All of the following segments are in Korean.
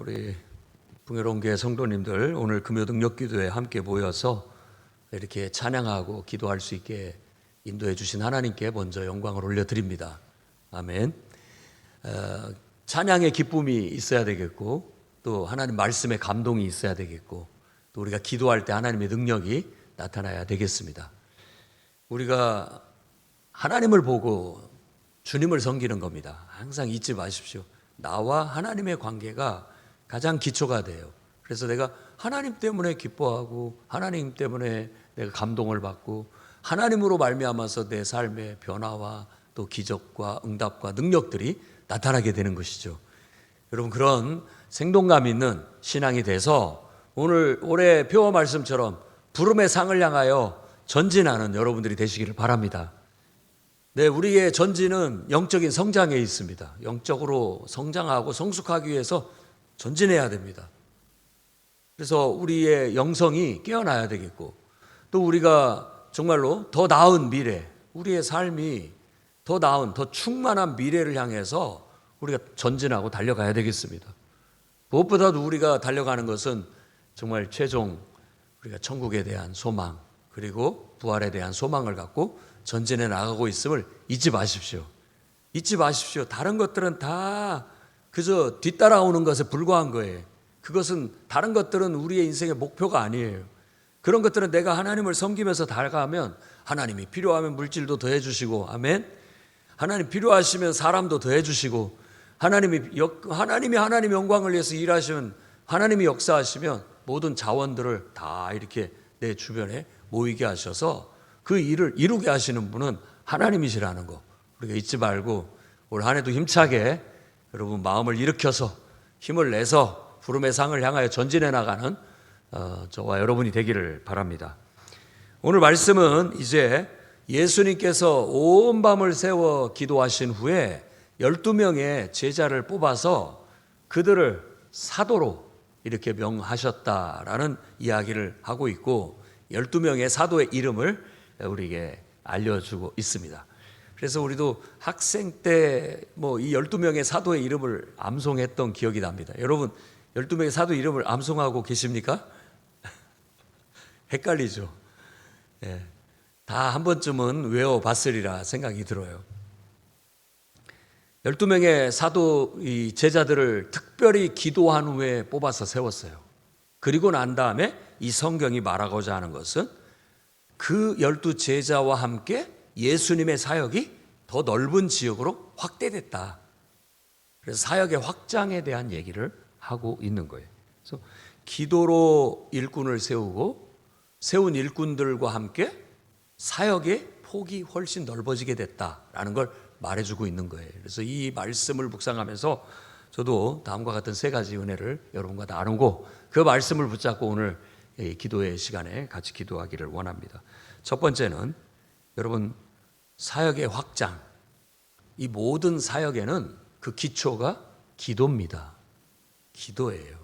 우리 풍요로운 교회 성도님들, 오늘 금요 능력기도에 함께 모여서 이렇게 찬양하고 기도할 수 있게 인도해 주신 하나님께 먼저 영광을 올려드립니다. 아멘. 찬양의 기쁨이 있어야 되겠고, 또 하나님 말씀의 감동이 있어야 되겠고, 또 우리가 기도할 때 하나님의 능력이 나타나야 되겠습니다. 우리가 하나님을 보고 주님을 섬기는 겁니다. 항상 잊지 마십시오. 나와 하나님의 관계가 가장 기초가 돼요. 그래서 내가 하나님 때문에 기뻐하고, 하나님 때문에 내가 감동을 받고, 하나님으로 말미암아서 내 삶의 변화와 또 기적과 응답과 능력들이 나타나게 되는 것이죠. 여러분, 그런 생동감 있는 신앙이 돼서 올해 표어 말씀처럼 부름의 상을 향하여 전진하는 여러분들이 되시기를 바랍니다. 네, 우리의 전진은 영적인 성장에 있습니다. 영적으로 성장하고 성숙하기 위해서 전진해야 됩니다. 그래서 우리의 영성이 깨어나야 되겠고, 또 우리가 정말로 더 나은 미래, 우리의 삶이 더 나은, 더 충만한 미래를 향해서 우리가 전진하고 달려가야 되겠습니다. 무엇보다도 우리가 달려가는 것은 정말 최종 우리가 천국에 대한 소망, 그리고 부활에 대한 소망을 갖고 전진해 나가고 있음을 잊지 마십시오. 잊지 마십시오. 다른 것들은 다 그저 뒤따라오는 것에 불과한 거예요. 그것은, 다른 것들은 우리의 인생의 목표가 아니에요. 그런 것들은 내가 하나님을 섬기면서 달아가면 하나님이 필요하면 물질도 더해 주시고, 아멘. 하나님 필요하시면 사람도 더해 주시고, 하나님이 하나님 영광을 위해서 일하시면, 하나님이 역사하시면 모든 자원들을 다 이렇게 내 주변에 모이게 하셔서 그 일을 이루게 하시는 분은 하나님이시라는 거 우리가 잊지 말고, 올 한 해도 힘차게 여러분 마음을 일으켜서 힘을 내서 부름의 상을 향하여 전진해 나가는 저와 여러분이 되기를 바랍니다. 오늘 말씀은 이제 예수님께서 온 밤을 새워 기도하신 후에 12명의 제자를 뽑아서 그들을 사도로 이렇게 명하셨다라는 이야기를 하고 있고, 12명의 사도의 이름을 우리에게 알려주고 있습니다. 그래서 우리도 학생 때 이 12명의 사도의 이름을 암송했던 기억이 납니다. 여러분, 12명의 사도 이름을 암송하고 계십니까? 헷갈리죠. 예, 다 한 번쯤은 외워봤으리라 생각이 들어요. 12명의 사도 이 제자들을 특별히 기도한 후에 뽑아서 세웠어요. 그리고 난 다음에 이 성경이 말하고자 하는 것은 그 12 제자와 함께 예수님의 사역이 더 넓은 지역으로 확대됐다. 그래서 사역의 확장에 대한 얘기를 하고 있는 거예요. 그래서 기도로 일꾼을 세우고, 세운 일꾼들과 함께 사역의 폭이 훨씬 넓어지게 됐다라는 걸 말해주고 있는 거예요. 그래서 이 말씀을 묵상하면서 저도 다음과 같은 세 가지 은혜를 여러분과 나누고, 그 말씀을 붙잡고 오늘 기도의 시간에 같이 기도하기를 원합니다. 첫 번째는 여러분, 사역의 확장. 이 모든 사역에는 그 기초가 기도입니다. 기도예요.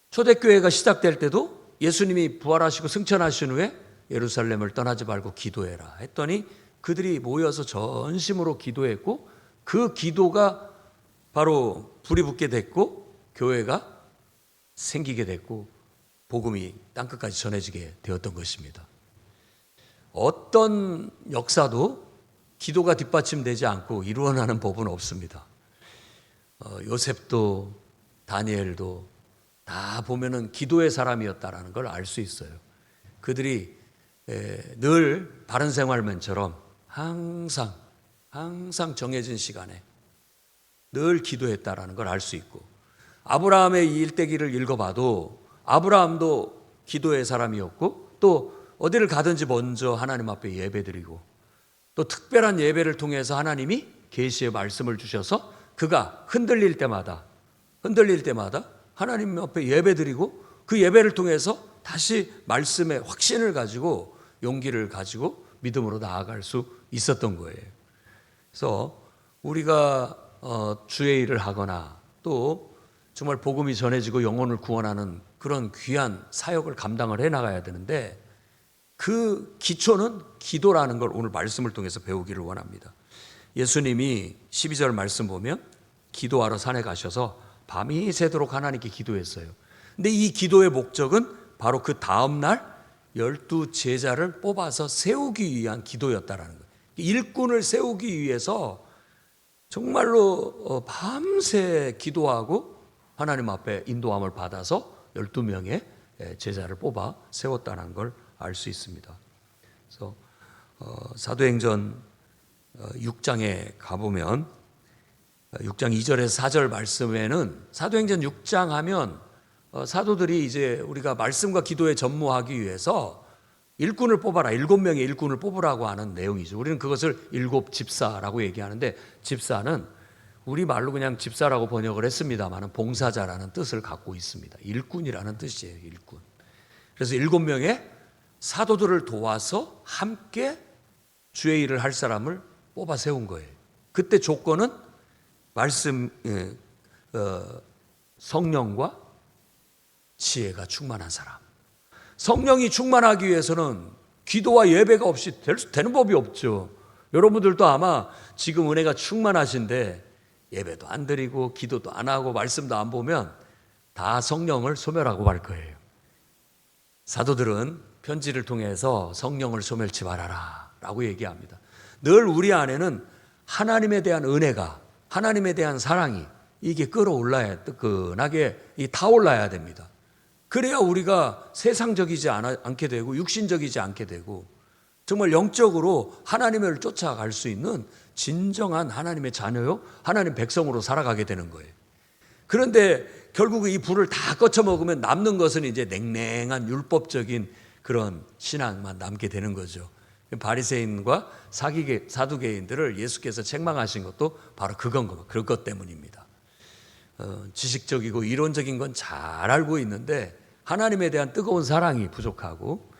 초대교회가 시작될 때도 예수님이 부활하시고 승천하신 후에 예루살렘을 떠나지 말고 기도해라 했더니 그들이 모여서 전심으로 기도했고, 그 기도가 바로 불이 붙게 됐고 교회가 생기게 됐고 복음이 땅끝까지 전해지게 되었던 것입니다. 어떤 역사도 기도가 뒷받침되지 않고 일어나는 법은 없습니다. 요셉도 다니엘도 다 보면은 기도의 사람이었다라는 걸 알 수 있어요. 그들이 늘 바른 생활맨처럼 항상 정해진 시간에 늘 기도했다라는 걸 알 수 있고, 아브라함의 일대기를 읽어봐도 아브라함도 기도의 사람이었고, 또 어디를 가든지 먼저 하나님 앞에 예배드리고, 또 특별한 예배를 통해서 하나님이 계시의 말씀을 주셔서 그가 흔들릴 때마다 하나님 앞에 예배드리고, 그 예배를 통해서 다시 말씀의 확신을 가지고 용기를 가지고 믿음으로 나아갈 수 있었던 거예요. 그래서 우리가 주의 일을 하거나 또 정말 복음이 전해지고 영혼을 구원하는 그런 귀한 사역을 감당을 해나가야 되는데, 그 기초는 기도라는 걸 오늘 말씀을 통해서 배우기를 원합니다. 예수님이 12절 말씀 보면 기도하러 산에 가셔서 밤이 새도록 하나님께 기도했어요. 근데 이 기도의 목적은 바로 그 다음날 12제자를 뽑아서 세우기 위한 기도였다라는 거예요. 일꾼을 세우기 위해서 정말로 밤새 기도하고 하나님 앞에 인도함을 받아서 12명의 제자를 뽑아 세웠다는 걸 알 수 있습니다. 그래서 사도행전 6장에 가보면 6장 2절에서 4절 말씀에는 사도행전 6장 하면 사도들이 이제 우리가 말씀과 기도에 전무하기 위해서 일꾼을 뽑아라, 7명의 일꾼을 뽑으라고 하는 내용이죠. 우리는 그것을 7집사라고 얘기하는데, 집사는 우리 말로 그냥 집사라고 번역을 했습니다만 봉사자라는 뜻을 갖고 있습니다. 일꾼이라는 뜻이에요. 일꾼. 그래서 7명의 사도들을 도와서 함께 주의 일을 할 사람을 뽑아 세운 거예요. 그때 조건은 말씀, 성령과 지혜가 충만한 사람. 성령이 충만하기 위해서는 기도와 예배가 없이 되는 법이 없죠. 여러분들도 아마 지금 은혜가 충만하신데 예배도 안 드리고 기도도 안 하고 말씀도 안 보면 다 성령을 소멸하고 말 거예요. 사도들은 편지를 통해서 성령을 소멸치 말아라 라고 얘기합니다. 늘 우리 안에는 하나님에 대한 은혜가, 하나님에 대한 사랑이 이게 끌어올라야, 뜨끈하게 타올라야 됩니다. 그래야 우리가 세상적이지 않게 되고 육신적이지 않게 되고 정말 영적으로 하나님을 쫓아갈 수 있는 진정한 하나님의 자녀요, 하나님 백성으로 살아가게 되는 거예요. 그런데 결국 이 불을 다 꺼쳐 먹으면 남는 것은 이제 냉랭한 율법적인 그런 신앙만 남게 되는 거죠. 바리새인과 사두개인들을 예수께서 책망하신 것도 바로 그것 때문입니다. 지식적이고 이론적인 건 잘 알고 있는데 하나님에 대한 뜨거운 사랑이 부족하고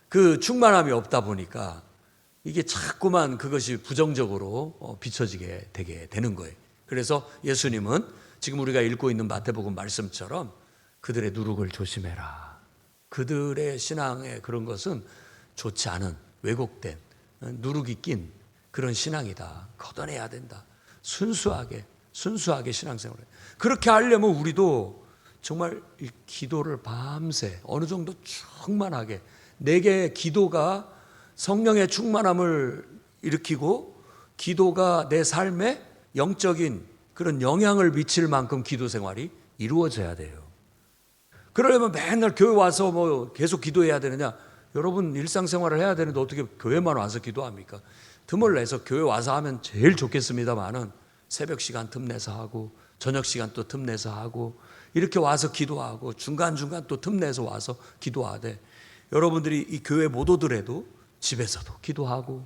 그 충만함이 없다 보니까 이게 자꾸만 그것이 부정적으로 비춰지게 되게 되는 거예요. 그래서 예수님은 지금 우리가 읽고 있는 마태복음 말씀처럼 그들의 누룩을 조심해라. 그들의 신앙의 그런 것은 좋지 않은 왜곡된 누룩이 낀 그런 신앙이다. 걷어내야 된다. 순수하게 신앙생활을. 그렇게 하려면 우리도 정말 이 기도를 밤새 어느 정도 충만하게, 내게 기도가 성령의 충만함을 일으키고 기도가 내 삶에 영적인 그런 영향을 미칠 만큼 기도 생활이 이루어져야 돼요. 그러려면 맨날 교회 와서 뭐 계속 기도해야 되느냐? 여러분 일상생활을 해야 되는데 어떻게 교회만 와서 기도합니까? 틈을 내서 교회 와서 하면 제일 좋겠습니다만은 새벽 시간 틈내서 하고 저녁 시간 또 틈내서 하고 이렇게 와서 기도하고 중간중간 또 틈내서 와서 기도하되, 여러분들이 이 교회 못 오더라도 집에서도 기도하고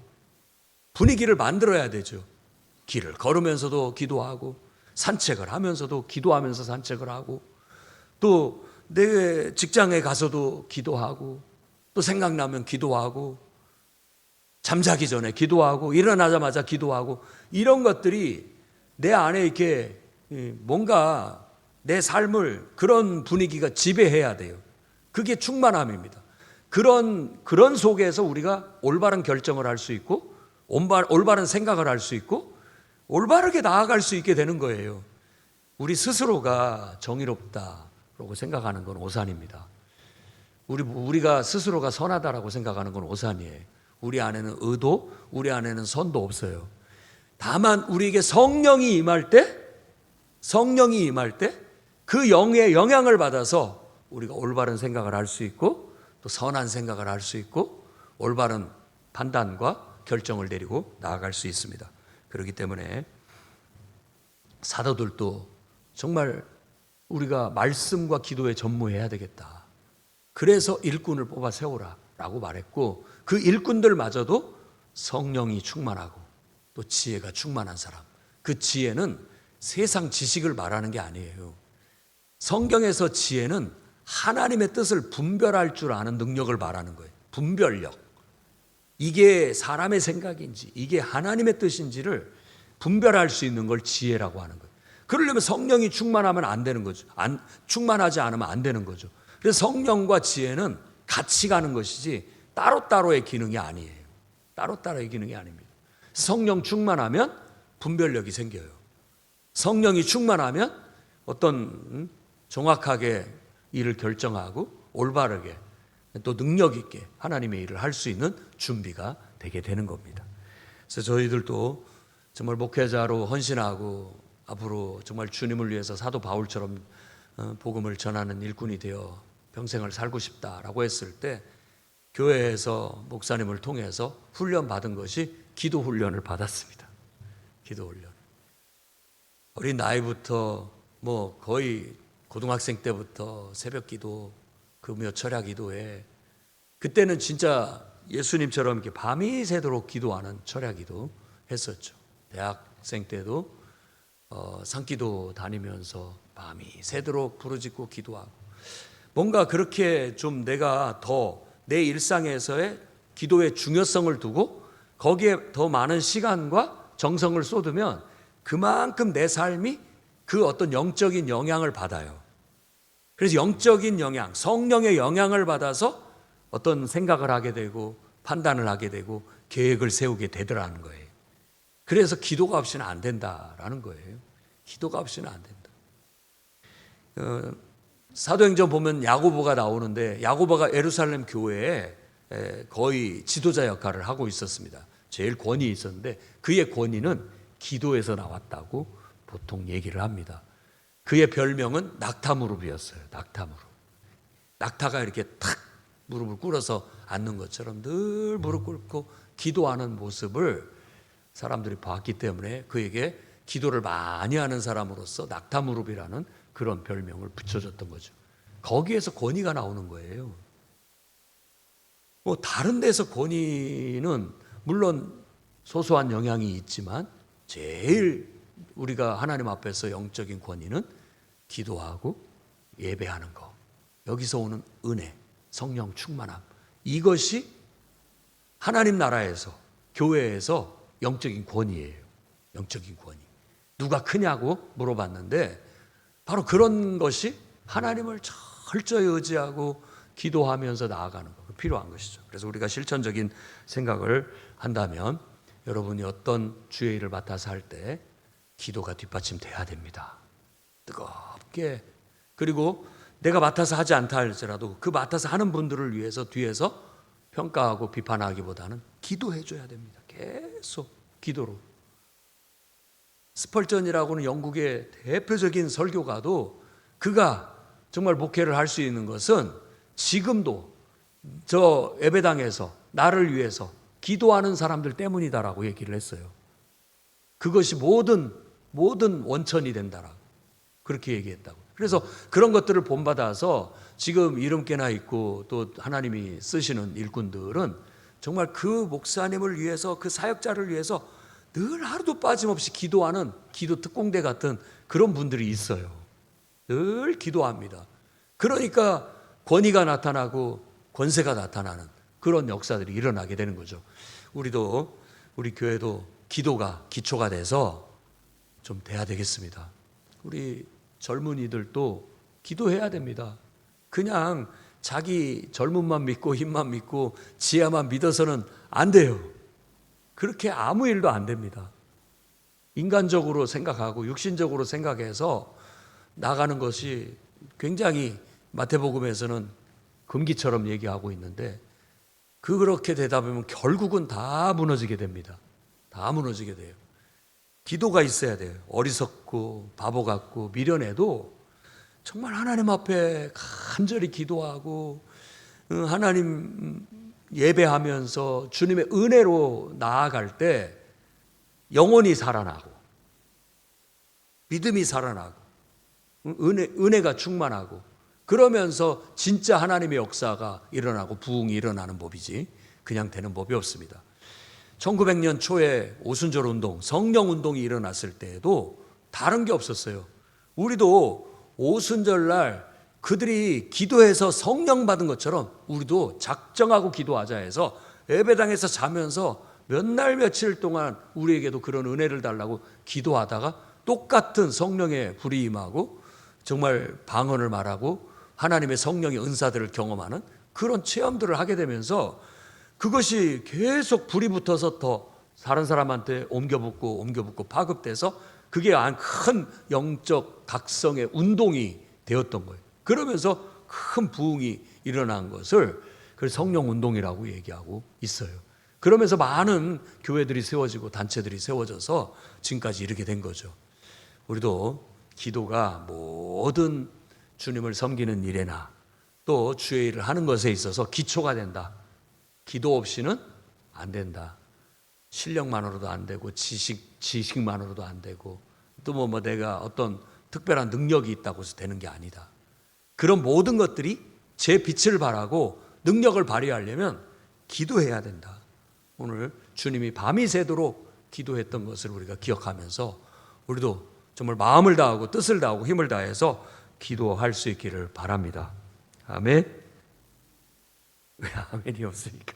분위기를 만들어야 되죠. 길을 걸으면서도 기도하고 산책을 하면서도 기도하면서 산책을 하고 또 내 직장에 가서도 기도하고 또 생각나면 기도하고 잠자기 전에 기도하고 일어나자마자 기도하고 이런 것들이 내 안에 이렇게 뭔가 내 삶을 그런 분위기가 지배해야 돼요. 그게 충만함입니다. 그런 속에서 우리가 올바른 결정을 할 수 있고 올바른 생각을 할 수 있고 올바르게 나아갈 수 있게 되는 거예요. 우리 스스로가 정의롭다라고 생각하는 건 오산입니다. 우리가 스스로가 선하다라고 생각하는 건 오산이에요. 우리 안에는 의도, 우리 안에는 선도 없어요. 다만 우리에게 성령이 임할 때 그 영의 영향을 받아서 우리가 올바른 생각을 할 수 있고 또 선한 생각을 할 수 있고 올바른 판단과 결정을 내리고 나아갈 수 있습니다. 그렇기 때문에 사도들도 정말 우리가 말씀과 기도에 전무해야 되겠다. 그래서 일꾼을 뽑아 세우라 라고 말했고, 그 일꾼들마저도 성령이 충만하고 또 지혜가 충만한 사람. 그 지혜는 세상 지식을 말하는 게 아니에요. 성경에서 지혜는 하나님의 뜻을 분별할 줄 아는 능력을 말하는 거예요. 분별력. 이게 사람의 생각인지 이게 하나님의 뜻인지를 분별할 수 있는 걸 지혜라고 하는 거예요. 그러려면 성령이 충만하면 안 되는 거죠. 충만하지 않으면 안 되는 거죠. 그래서 성령과 지혜는 같이 가는 것이지 따로따로의 기능이 아니에요. 따로따로의 기능이 아닙니다. 성령 충만하면 분별력이 생겨요. 성령이 충만하면 어떤 정확하게 일을 결정하고 올바르게 또 능력 있게 하나님의 일을 할 수 있는 준비가 되게 되는 겁니다. 그래서 저희들도 정말 목회자로 헌신하고 앞으로 정말 주님을 위해서 사도 바울처럼 복음을 전하는 일꾼이 되어 평생을 살고 싶다라고 했을 때 교회에서 목사님을 통해서 훈련 받은 것이 기도 훈련을 받았습니다. 기도 훈련. 어린 나이부터 뭐 거의 고등학생 때부터 새벽 기도, 금요 철야 기도에 그때는 진짜 예수님처럼 이렇게 밤이 새도록 기도하는 철야 기도 했었죠. 대학생 때도 산기도 다니면서 밤이 새도록 부르짖고 기도하고 뭔가 그렇게 좀 내가 더 내 일상에서의 기도의 중요성을 두고 거기에 더 많은 시간과 정성을 쏟으면 그만큼 내 삶이 그 어떤 영적인 영향을 받아요. 그래서 영적인 영향, 성령의 영향을 받아서 어떤 생각을 하게 되고 판단을 하게 되고 계획을 세우게 되더라는 거예요. 그래서 기도가 없이는 안 된다라는 거예요. 기도가 없이는 안 된다. 사도행전 보면 야고보가 나오는데 야고보가 예루살렘 교회에 거의 지도자 역할을 하고 있었습니다. 제일 권위 있었는데 그의 권위는 기도에서 나왔다고 보통 얘기를 합니다. 그의 별명은 낙타무릎이었어요. 낙타무릎. 낙타가 이렇게 탁 무릎을 꿇어서 앉는 것처럼 늘 무릎 꿇고 기도하는 모습을 사람들이 봤기 때문에 그에게 기도를 많이 하는 사람으로서 낙타무릎이라는 그런 별명을 붙여줬던 거죠. 거기에서 권위가 나오는 거예요. 뭐 다른 데서 권위는 물론 소소한 영향이 있지만 제일 우리가 하나님 앞에서 영적인 권위는 기도하고 예배하는 거. 여기서 오는 은혜, 성령 충만함. 이것이 하나님 나라에서 교회에서 영적인 권위예요. 영적인 권위. 누가 크냐고 물어봤는데 바로 그런 것이 하나님을 철저히 의지하고 기도하면서 나아가는 거 필요한 것이죠. 그래서 우리가 실천적인 생각을 한다면 여러분이 어떤 주의 일을 맡아서 할 때 기도가 뒷받침돼야 됩니다. 뜨겁게. 그리고 내가 맡아서 하지 않다 할지라도 그 맡아서 하는 분들을 위해서 뒤에서 평가하고 비판하기보다는 기도해 줘야 됩니다. 계속 기도로. 스펄전이라고는 영국의 대표적인 설교가도 그가 정말 목회를 할 수 있는 것은 지금도 저 예배당에서 나를 위해서 기도하는 사람들 때문이다라고 얘기를 했어요. 그것이 모든 원천이 된다라고 그렇게 얘기했다고. 그래서 그런 것들을 본받아서 지금 이름께나 있고 또 하나님이 쓰시는 일꾼들은 정말 그 목사님을 위해서 그 사역자를 위해서 늘 하루도 빠짐없이 기도하는 기도 특공대 같은 그런 분들이 있어요. 늘 기도합니다. 그러니까 권위가 나타나고 권세가 나타나는 그런 역사들이 일어나게 되는 거죠. 우리 교회도 기도가 기초가 돼서 좀 돼야 되겠습니다. 우리 젊은이들도 기도해야 됩니다. 그냥 자기 젊음만 믿고 힘만 믿고 지혜만 믿어서는 안 돼요. 그렇게 아무 일도 안 됩니다. 인간적으로 생각하고 육신적으로 생각해서 나가는 것이 굉장히 마태복음에서는 금기처럼 얘기하고 있는데 그렇게 되다 보면 결국은 다 무너지게 됩니다. 다 무너지게 돼요. 기도가 있어야 돼요. 어리석고 바보 같고 미련해도 정말 하나님 앞에 간절히 기도하고 하나님 예배하면서 주님의 은혜로 나아갈 때 영혼이 살아나고 믿음이 살아나고 은혜가 충만하고 그러면서 진짜 하나님의 역사가 일어나고 부흥이 일어나는 법이지 그냥 되는 법이 없습니다. 1900년 초에 오순절 운동, 성령 운동이 일어났을 때에도 다른 게 없었어요. 우리도 오순절 날 그들이 기도해서 성령 받은 것처럼 우리도 작정하고 기도하자 해서 예배당에서 자면서 몇 날 며칠 동안 우리에게도 그런 은혜를 달라고 기도하다가 똑같은 성령의 불이 임하고 정말 방언을 말하고 하나님의 성령의 은사들을 경험하는 그런 체험들을 하게 되면서 그것이 계속 불이 붙어서 더 다른 사람한테 옮겨붙고 파급돼서 그게 큰 영적 각성의 운동이 되었던 거예요. 그러면서 큰 부흥이 일어난 것을 그 성령 운동이라고 얘기하고 있어요. 그러면서 많은 교회들이 세워지고 단체들이 세워져서 지금까지 이르게 된 거죠. 우리도 기도가 모든 주님을 섬기는 일에나 또 주의 일을 하는 것에 있어서 기초가 된다. 기도 없이는 안 된다. 실력만으로도 안 되고 지식만으로도 안 되고 또 뭐 내가 어떤 특별한 능력이 있다고 해서 되는 게 아니다. 그런 모든 것들이 제 빛을 발하고 능력을 발휘하려면 기도해야 된다. 오늘 주님이 밤이 새도록 기도했던 것을 우리가 기억하면서 우리도 정말 마음을 다하고 뜻을 다하고 힘을 다해서 기도할 수 있기를 바랍니다. 아멘. 왜 아멘이 없으니까.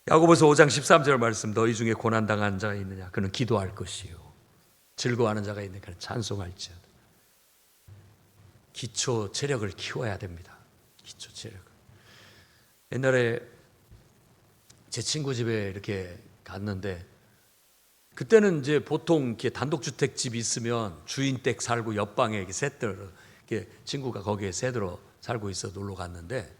야고보서 5장 13절 말씀, 너희 중에 고난당한 자가 있느냐? 그는 기도할 것이요 즐거워하는 자가 있느냐? 그는 찬송할지어다. 기초 체력을 키워야 됩니다. 기초 체력을. 옛날에 제 친구 집에 이렇게 갔는데 그때는 이제 보통 이렇게 단독주택 집이 있으면 주인 댁 살고 옆방에 이렇게 셋들 이렇게 친구가 거기에 셋으로 살고 있어 놀러 갔는데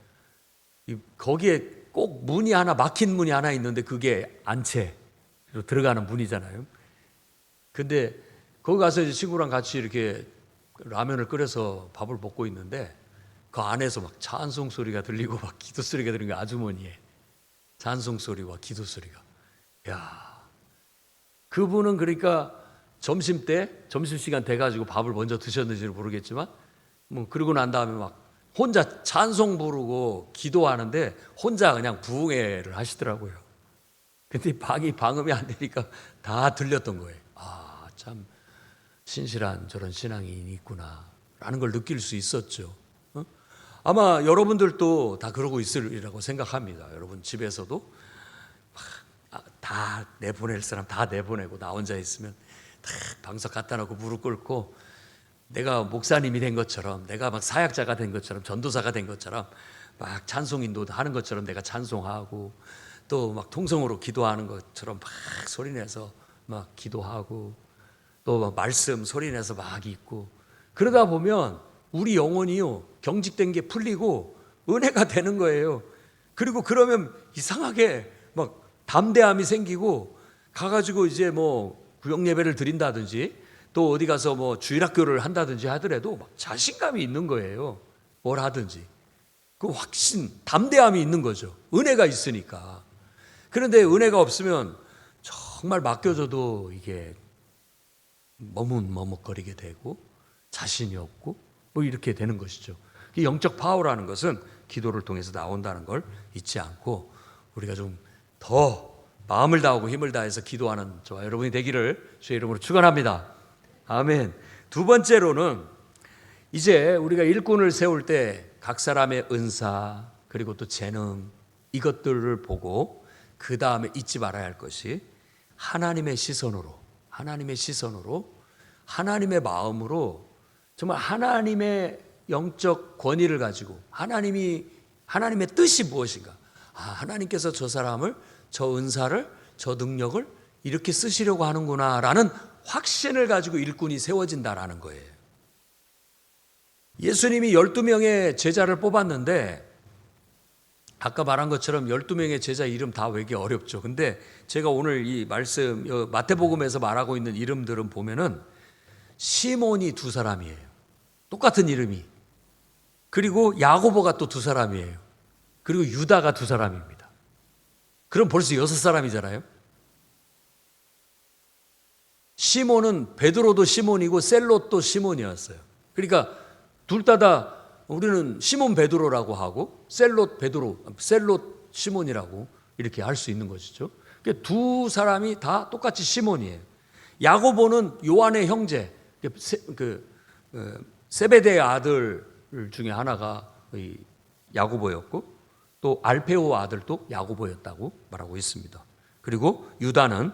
거기에 꼭 문이 하나 막힌 문이 하나 있는데 그게 안채로 들어가는 문이잖아요. 근데 거기 가서 이제 친구랑 같이 이렇게 라면을 끓여서 밥을 먹고 있는데 그 안에서 막 찬송 소리가 들리고 막 기도 소리가 들리는 거 아주머니의 찬송 소리와 기도 소리가. 야, 그분은 그러니까 점심시간 돼가지고 밥을 먼저 드셨는지는 모르겠지만 뭐 그러고 난 다음에 막 혼자 찬송 부르고 기도하는데 혼자 그냥 부흥회를 하시더라고요. 근데 방음이 안 되니까 다 들렸던 거예요. 아, 참 신실한 저런 신앙이 있구나 라는 걸 느낄 수 있었죠. 아마 여러분들도 다 그러고 있으리라고 생각합니다. 여러분 집에서도 다 내보낼 사람 다 내보내고 나 혼자 있으면 다 방석 갖다 놓고 무릎 꿇고 내가 목사님이 된 것처럼 내가 막 사역자가 된 것처럼 전도사가 된 것처럼 막 찬송 인도 하는 것처럼 내가 찬송하고 또 막 통성으로 기도하는 것처럼 막 소리내서 막 기도하고 또 막 말씀 소리내서 막 읽고 그러다 보면 우리 영혼이요 경직된 게 풀리고 은혜가 되는 거예요. 그리고 그러면 이상하게 막 담대함이 생기고 가가지고 이제 뭐 구역 예배를 드린다든지 또 어디 가서 뭐 주일학교를 한다든지 하더라도 막 자신감이 있는 거예요. 뭘 하든지 그 확신, 담대함이 있는 거죠. 은혜가 있으니까. 그런데 은혜가 없으면 정말 맡겨줘도 이게 머뭇머뭇거리게 되고 자신이 없고 뭐 이렇게 되는 것이죠. 영적 파워라는 것은 기도를 통해서 나온다는 걸 잊지 않고 우리가 좀 더 마음을 다하고 힘을 다해서 기도하는 저와 여러분이 되기를 주의 이름으로 축원합니다. 아멘. 두 번째로는 이제 우리가 일꾼을 세울 때 각 사람의 은사 그리고 또 재능 이것들을 보고 그 다음에 잊지 말아야 할 것이 하나님의 시선으로 하나님의 마음으로 정말 하나님의 영적 권위를 가지고 하나님의 뜻이 무엇인가? 하나님께서 저 사람을 저 은사를 저 능력을 이렇게 쓰시려고 하는구나라는 확신을 가지고 일꾼이 세워진다라는 거예요. 예수님이 12명의 제자를 뽑았는데 아까 말한 것처럼 12명의 제자 이름 다 외기 어렵죠. 근데 제가 오늘 이 말씀 마태복음에서 말하고 있는 이름들은 보면은 시몬이 두 사람이에요. 똑같은 이름이. 그리고 야고보가 또 두 사람이에요. 그리고 유다가 두 사람입니다. 그럼 벌써 6사람이잖아요. 시몬은 베드로도 시몬이고 셀롯도 시몬이었어요. 그러니까 둘 다 우리는 시몬 베드로라고 하고 셀롯 시몬이라고 이렇게 할 수 있는 것이죠. 그러니까 두 사람이 다 똑같이 시몬이에요. 야고보는 요한의 형제, 세베대의 아들 중에 하나가 야고보였고 또 알페오 아들도 야고보였다고 말하고 있습니다. 그리고 유다는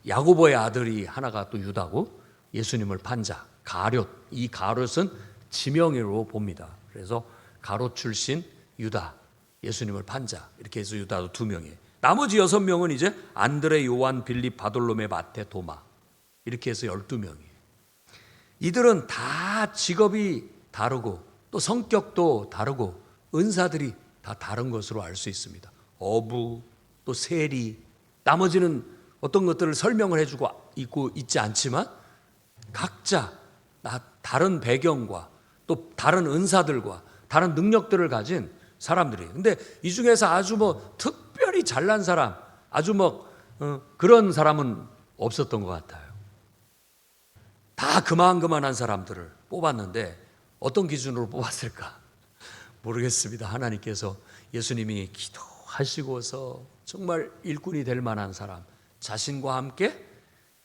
야고보의 아들이 하나가 또 유다고 예수님을 판 자, 가룟. 이 가룟은 지명으로 봅니다. 그래서 가롯 출신 유다, 예수님을 판 자. 이렇게 해서 유다도 2명이에요. 나머지 6명은 이제 안드레, 요한, 빌립, 바돌로메, 마테, 도마 이렇게 해서 12명이에요. 이들은 다 직업이 다르고 또 성격도 다르고 은사들이 다 다른 것으로 알 수 있습니다. 어부, 또 세리, 나머지는 어떤 것들을 설명을 해주고 있지 않지만 각자 다른 배경과 또 다른 은사들과 다른 능력들을 가진 사람들이에요. 근데 이 중에서 아주 특별히 잘난 사람, 아주 그런 사람은 없었던 것 같아요. 다 그만한 사람들을 뽑았는데 어떤 기준으로 뽑았을까? 모르겠습니다. 하나님께서 예수님이 기도하시고서 정말 일꾼이 될 만한 사람, 자신과 함께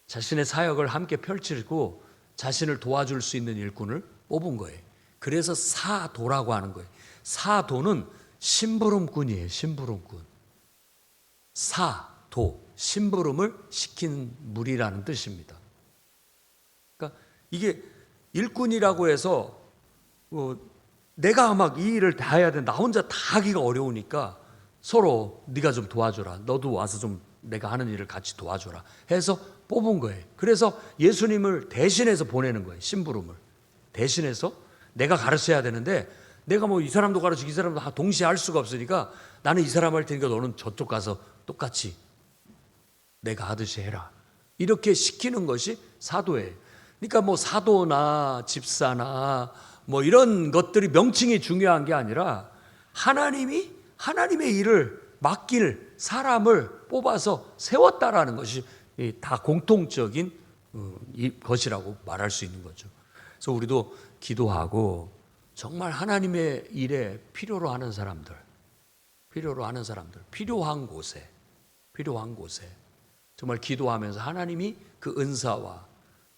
자신의 사역을 함께 펼치고 자신을 도와줄 수 있는 일꾼을 뽑은 거예요. 그래서 사도라고 하는 거예요. 사도는 심부름꾼이에요. 심부름꾼. 사도, 심부름을 시키는 무리라는 뜻입니다. 그러니까 이게 일꾼이라고 해서 내가 막 이 일을 다 해야 돼. 나 혼자 다 하기가 어려우니까 서로 네가 좀 도와줘라. 너도 와서 좀 내가 하는 일을 같이 도와줘라 해서 뽑은 거예요. 그래서 예수님을 대신해서 보내는 거예요. 심부름을 대신해서 내가 가르쳐야 되는데 내가 이 사람도 가르치고 이 사람도 동시에 할 수가 없으니까 나는 이 사람 할 테니까 너는 저쪽 가서 똑같이 내가 하듯이 해라. 이렇게 시키는 것이 사도예요. 그러니까 사도나 집사나 이런 것들이 명칭이 중요한 게 아니라 하나님이 하나님의 일을 맡길 사람을 뽑아서 세웠다라는 것이 다 공통적인 것이라고 말할 수 있는 거죠. 그래서 우리도 기도하고 정말 하나님의 일에 필요로 하는 사람들, 필요한 곳에 정말 기도하면서 하나님이 그 은사와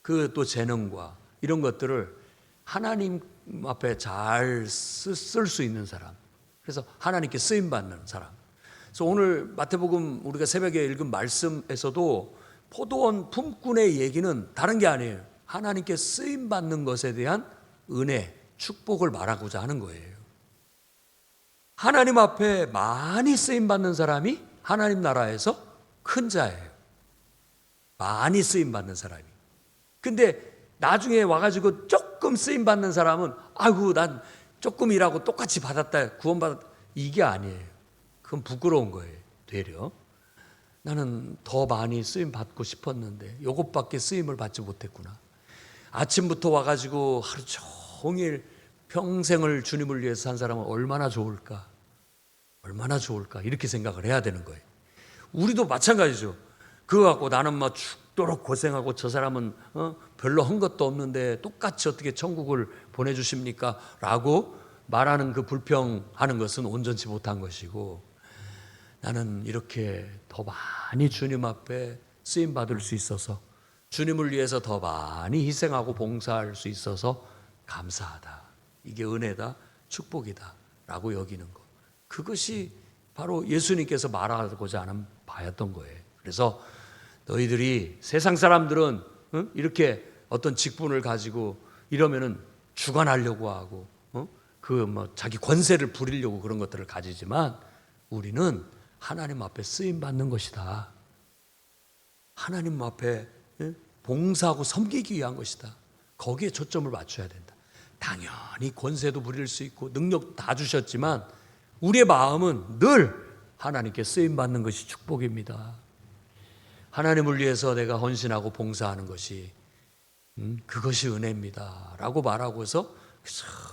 그 또 재능과 이런 것들을 하나님 앞에 잘 쓸 수 있는 사람, 그래서 하나님께 쓰임받는 사람. 그래서 오늘 마태복음 우리가 새벽에 읽은 말씀에서도 포도원 품꾼의 얘기는 다른 게 아니에요. 하나님께 쓰임받는 것에 대한 은혜, 축복을 말하고자 하는 거예요. 하나님 앞에 많이 쓰임받는 사람이 하나님 나라에서 큰 자예요. 많이 쓰임받는 사람이. 근데 나중에 와가지고 조금 쓰임받는 사람은 아이고 난 조금 일하고 똑같이 받았다, 구원받았다, 이게 아니에요. 그건 부끄러운 거예요. 되려 나는 더 많이 쓰임 받고 싶었는데 요것밖에 쓰임을 받지 못했구나. 아침부터 와가지고 하루 종일 평생을 주님을 위해서 산 사람은 얼마나 좋을까 이렇게 생각을 해야 되는 거예요. 우리도 마찬가지죠. 그거 갖고 나는 죽도록 고생하고 저 사람은 별로 한 것도 없는데 똑같이 어떻게 천국을 보내주십니까? 라고 말하는 그 불평하는 것은 온전치 못한 것이고, 나는 이렇게 더 많이 주님 앞에 쓰임받을 수 있어서 주님을 위해서 더 많이 희생하고 봉사할 수 있어서 감사하다, 이게 은혜다, 축복이다 라고 여기는 것, 그것이 바로 예수님께서 말하고자 하는 바였던 거예요. 그래서 너희들이, 세상 사람들은 이렇게 어떤 직분을 가지고 이러면은 주관하려고 하고 자기 권세를 부리려고 그런 것들을 가지지만, 우리는 하나님 앞에 쓰임 받는 것이다. 하나님 앞에 봉사하고 섬기기 위한 것이다. 거기에 초점을 맞춰야 된다. 당연히 권세도 부릴 수 있고 능력도 다 주셨지만 우리의 마음은 늘 하나님께 쓰임 받는 것이 축복입니다. 하나님을 위해서 내가 헌신하고 봉사하는 것이 그것이 은혜입니다 라고 말하고서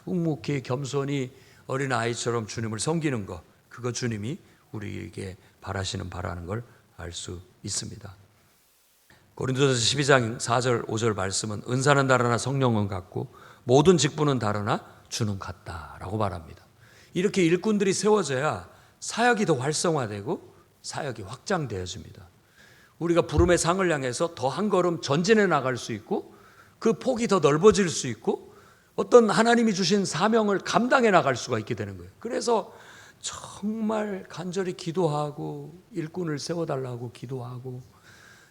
묵묵히 겸손히 어린아이처럼 주님을 섬기는 것, 그거 주님이 우리에게 바라는 걸 알 수 있습니다. 고린도전서 12장 4절 5절 말씀은 은사는 다르나 성령은 같고 모든 직분은 다르나 주는 같다라고 말합니다. 이렇게 일꾼들이 세워져야 사역이 더 활성화되고 사역이 확장되어집니다. 우리가 부름의 상을 향해서 더 한 걸음 전진해 나갈 수 있고 그 폭이 더 넓어질 수 있고 어떤 하나님이 주신 사명을 감당해 나갈 수가 있게 되는 거예요. 그래서 정말 간절히 기도하고 일꾼을 세워달라고 기도하고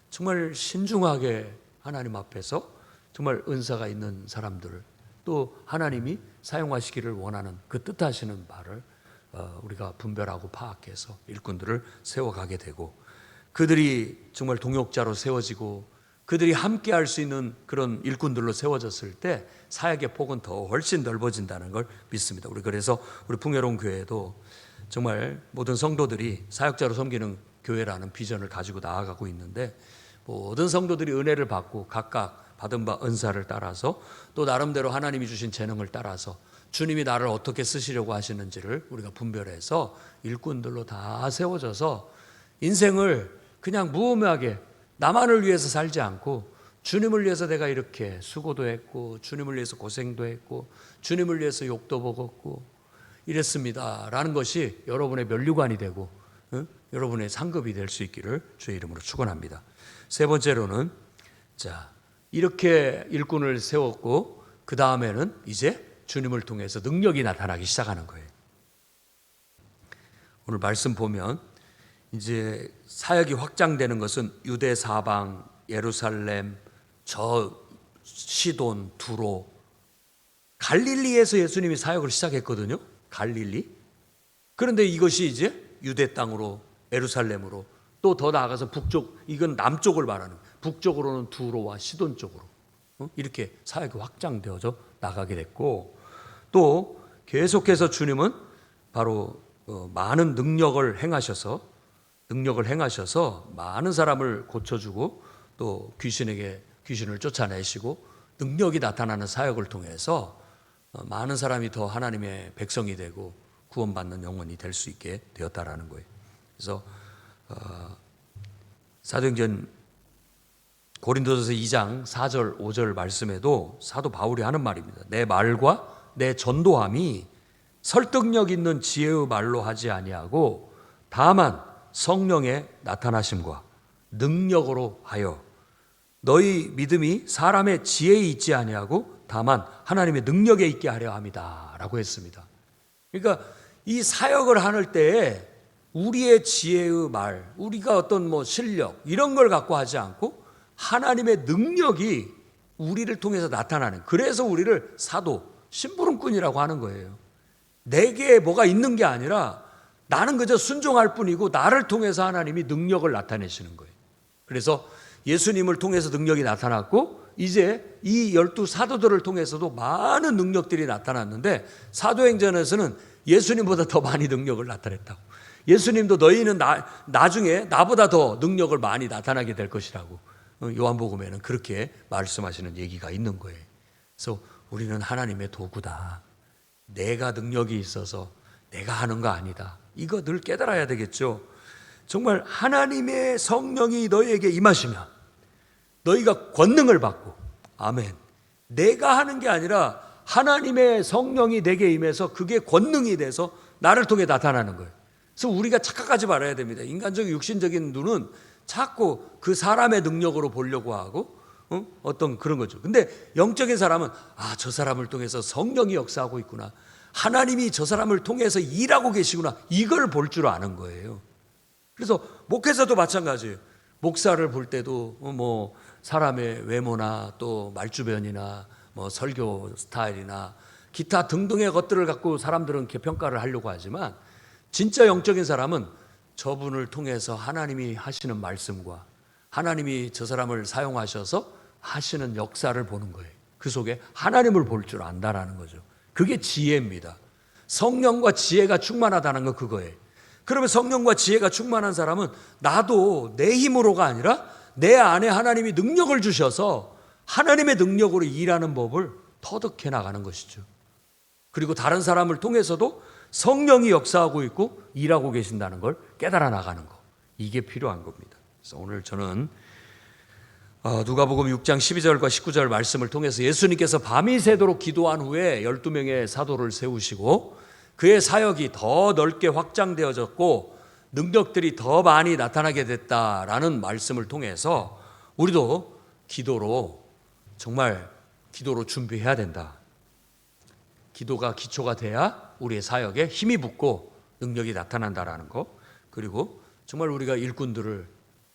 정말 신중하게 하나님 앞에서 정말 은사가 있는 사람들을 또 하나님이 사용하시기를 원하는 그 뜻하시는 바를 우리가 분별하고 파악해서 일꾼들을 세워가게 되고, 그들이 정말 동역자로 세워지고 그들이 함께 할 수 있는 그런 일꾼들로 세워졌을 때 사역의 폭은 더 훨씬 넓어진다는 걸 믿습니다. 그래서 우리 풍요로운 교회도 정말 모든 성도들이 사역자로 섬기는 교회라는 비전을 가지고 나아가고 있는데, 모든 성도들이 은혜를 받고 각각 받은 바 은사를 따라서 또 나름대로 하나님이 주신 재능을 따라서 주님이 나를 어떻게 쓰시려고 하시는지를 우리가 분별해서 일꾼들로 다 세워져서 인생을 그냥 무의미하게 나만을 위해서 살지 않고 주님을 위해서 내가 이렇게 수고도 했고 주님을 위해서 고생도 했고 주님을 위해서 욕도 먹었고 이랬습니다 라는 것이 여러분의 면류관이 되고 여러분의 상급이 될 수 있기를 주의 이름으로 축원합니다. 세 번째로는 이렇게 일꾼을 세웠고 그 다음에는 이제 주님을 통해서 능력이 나타나기 시작하는 거예요. 오늘 말씀 보면 이제 사역이 확장되는 것은 유대 사방, 예루살렘, 저 시돈, 두로, 갈릴리에서 예수님이 사역을 시작했거든요. 갈릴리. 그런데 이것이 이제 유대 땅으로, 예루살렘으로, 또 더 나아가서 북쪽, 이건 남쪽을 말하는, 북쪽으로는 두로와 시돈 쪽으로 이렇게 사역이 확장되어져 나가게 됐고, 또 계속해서 주님은 바로 많은 능력을 행하셔서 많은 사람을 고쳐주고 또 귀신을 쫓아내시고 능력이 나타나는 사역을 통해서 많은 사람이 더 하나님의 백성이 되고 구원받는 영혼이 될 수 있게 되었다라는 거예요. 그래서 사도행전 고린도전서 2장 4절 5절 말씀에도 사도 바울이 하는 말입니다. 내 말과 내 전도함이 설득력 있는 지혜의 말로 하지 아니하고 다만 성령의 나타나심과 능력으로 하여 너희 믿음이 사람의 지혜에 있지 아니하고 다만 하나님의 능력에 있게 하려 함이다 라고 했습니다. 그러니까 이 사역을 하는 때에 우리의 지혜의 말, 우리가 어떤 실력 이런 걸 갖고 하지 않고 하나님의 능력이 우리를 통해서 나타나는, 그래서 우리를 사도, 심부름꾼이라고 하는 거예요. 내게 뭐가 있는 게 아니라 나는 그저 순종할 뿐이고 나를 통해서 하나님이 능력을 나타내시는 거예요. 그래서 예수님을 통해서 능력이 나타났고 이제 이 12 사도들을 통해서도 많은 능력들이 나타났는데 사도행전에서는 예수님보다 더 많이 능력을 나타냈다고. 예수님도 너희는 나중에 나보다 더 능력을 많이 나타나게 될 것이라고 요한복음에는 그렇게 말씀하시는 얘기가 있는 거예요. 그래서 우리는 하나님의 도구다. 내가 능력이 있어서 내가 하는 거 아니다. 이거 늘 깨달아야 되겠죠. 정말 하나님의 성령이 너희에게 임하시면 너희가 권능을 받고, 아멘, 내가 하는 게 아니라 하나님의 성령이 내게 임해서 그게 권능이 돼서 나를 통해 나타나는 거예요. 그래서 우리가 착각하지 말아야 됩니다. 인간적인 육신적인 눈은 자꾸 그 사람의 능력으로 보려고 하고 어떤 그런 거죠. 근데 영적인 사람은 저 사람을 통해서 성령이 역사하고 있구나, 하나님이 저 사람을 통해서 일하고 계시구나, 이걸 볼 줄 아는 거예요. 그래서 목회자도 마찬가지예요. 목사를 볼 때도 사람의 외모나 또 말주변이나 설교 스타일이나 기타 등등의 것들을 갖고 사람들은 이렇게 평가를 하려고 하지만 진짜 영적인 사람은 저분을 통해서 하나님이 하시는 말씀과 하나님이 저 사람을 사용하셔서 하시는 역사를 보는 거예요. 그 속에 하나님을 볼 줄 안다라는 거죠. 그게 지혜입니다. 성령과 지혜가 충만하다는 건 그거예요. 그러면 성령과 지혜가 충만한 사람은 나도 내 힘으로가 아니라 내 안에 하나님이 능력을 주셔서 하나님의 능력으로 일하는 법을 터득해 나가는 것이죠. 그리고 다른 사람을 통해서도 성령이 역사하고 있고 일하고 계신다는 걸 깨달아 나가는 거, 이게 필요한 겁니다. 그래서 오늘 저는 누가복음 6장 12절과 19절 말씀을 통해서 예수님께서 밤이 새도록 기도한 후에 12명의 사도를 세우시고 그의 사역이 더 넓게 확장되어졌고 능력들이 더 많이 나타나게 됐다라는 말씀을 통해서 우리도 정말 기도로 준비해야 된다. 기도가 기초가 돼야 우리의 사역에 힘이 붙고 능력이 나타난다라는 거, 그리고 정말 우리가 일꾼들을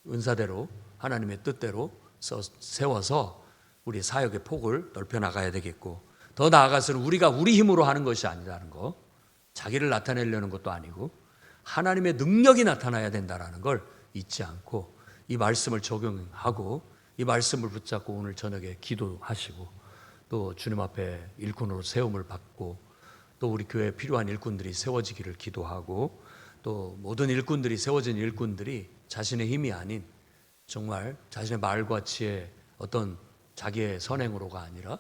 은사대로 하나님의 뜻대로 세워서 우리의 사역의 폭을 넓혀 나가야 되겠고, 더 나아가서는 우리가 우리 힘으로 하는 것이 아니라는 거, 자기를 나타내려는 것도 아니고 하나님의 능력이 나타나야 된다는 걸 잊지 않고 이 말씀을 적용하고 이 말씀을 붙잡고 오늘 저녁에 기도하시고 또 주님 앞에 일꾼으로 세움을 받고 또 우리 교회에 필요한 일꾼들이 세워지기를 기도하고 또 모든 일꾼들이 세워진 일꾼들이 자신의 힘이 아닌 정말 자신의 말과 지혜 어떤 자기의 선행으로가 아니라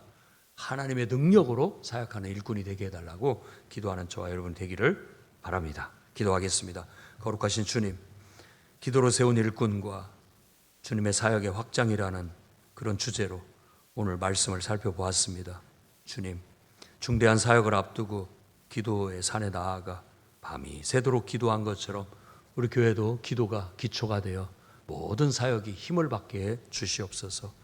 하나님의 능력으로 사역하는 일꾼이 되게 해달라고 기도하는 저와 여러분 되기를 바랍니다. 기도하겠습니다. 거룩하신 주님, 기도로 세운 일꾼과 주님의 사역의 확장이라는 그런 주제로 오늘 말씀을 살펴보았습니다. 주님, 중대한 사역을 앞두고 기도의 산에 나아가 밤이 새도록 기도한 것처럼 우리 교회도 기도가 기초가 되어 모든 사역이 힘을 받게 해 주시옵소서.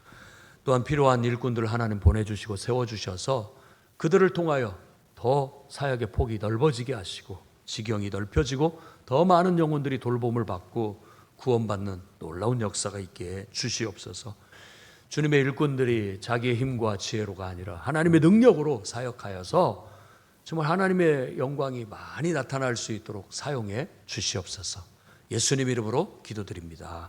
또한 필요한 일꾼들 하나님 보내주시고 세워주셔서 그들을 통하여 더 사역의 폭이 넓어지게 하시고 지경이 넓혀지고 더 많은 영혼들이 돌봄을 받고 구원받는 놀라운 역사가 있게 해 주시옵소서. 주님의 일꾼들이 자기의 힘과 지혜로가 아니라 하나님의 능력으로 사역하여서 정말 하나님의 영광이 많이 나타날 수 있도록 사용해 주시옵소서. 예수님 이름으로 기도드립니다.